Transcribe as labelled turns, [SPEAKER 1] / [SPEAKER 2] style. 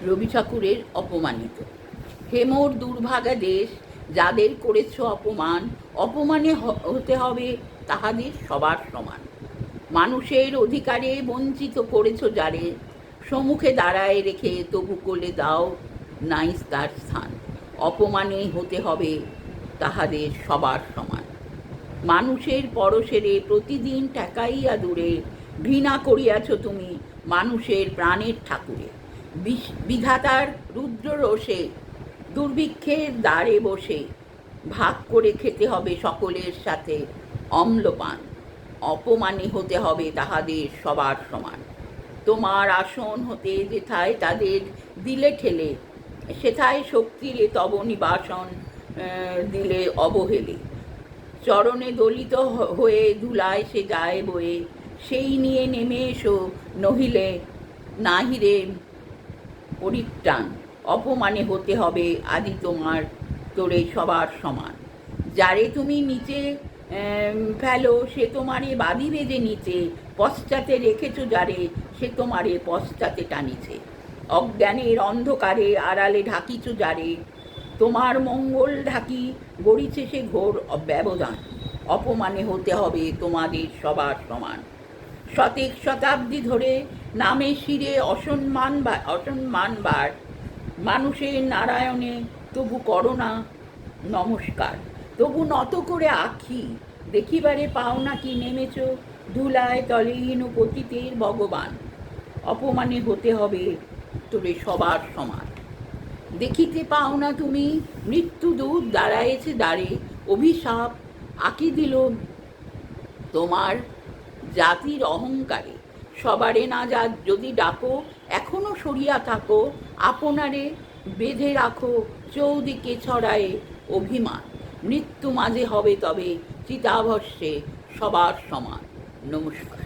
[SPEAKER 1] রবি ঠাকুরের অপমানিত। হে মোর দুর্ভাগা দেশ, যাদের করেছ অপমান, অপমানে হতে হবে তাহাদের সবার সমান। মানুষের অধিকারে বঞ্চিত করেছ যারে, সম্মুখে দাঁড়ায় রেখে তবু কোলে দাও নাই তার স্থান। অপমানে হতে হবে তাহাদের সবার সমান। মানুষের পরশেরে প্রতিদিন ঠেকাইয়া দূরে, ঘৃণা করিয়াছ তুমি মানুষের প্রাণের ঠাকুরে। বিধাতার রুদ্র রোষে দুর্ভিক্ষের দ্বারে বসে, ভাগ করে খেতে হবে সকলের সাথে অম্লপান। অপমানে হতে হবে তাহাদের সবার সমান। তোমার আসন হতে যেথায় তাদের দিলে ঠেলে, সেথায় শক্তিরে তব নিবাসন দিলে অবহেলে। চরণে দলিত হয়ে ধুলায় সে যায় বয়ে, সেই নিয়ে নেমে এসো নহিলে নাহিরে পরিত্রাণ। অপমানে হতে হবে আদি তোমার তোরে সবার সমান। যারে তুমি নিচে ফেলো সে তোমারে বাঁধিবে যে নিচে, পশ্চাতে রেখেছ যারে সে তোমারে পশ্চাতে টানিছে। অজ্ঞানের অন্ধকারে আড়ালে ঢাকিছ যারে, তোমার মঙ্গল ঢাকি গড়িছে সে ঘোর ব্যবধান। অপমানে হতে হবে তোমাদের সবার সমান। শতেক শতাব্দী ধরে নামে শিরে অসম্মানবার, মানুষের নারায়ণে তবু করোনা নমস্কার। তবু নত করে আখি দেখিবারে পাও না কি নেমেছ ধুলায় তলেহীন পতিতের ভগবান। অপমানে হতে হবে তোরে সবার সমান। দেখিতে পাও না তুমি মৃত্যুদূত দাঁড়ায়েছে দ্বারে, অভিশাপ আঁকি দিল তোমার জাতির অহংকারে। সবারে না যা যদি ডাকো এখনো সরিয়া থাকো, আপনারে বেঁধে রাখো চৌদিকে ছড়ায় অভিমান। মৃত্যু মাঝে হবে তবে চিতাভস্যে সবার সমান। নমস্কার।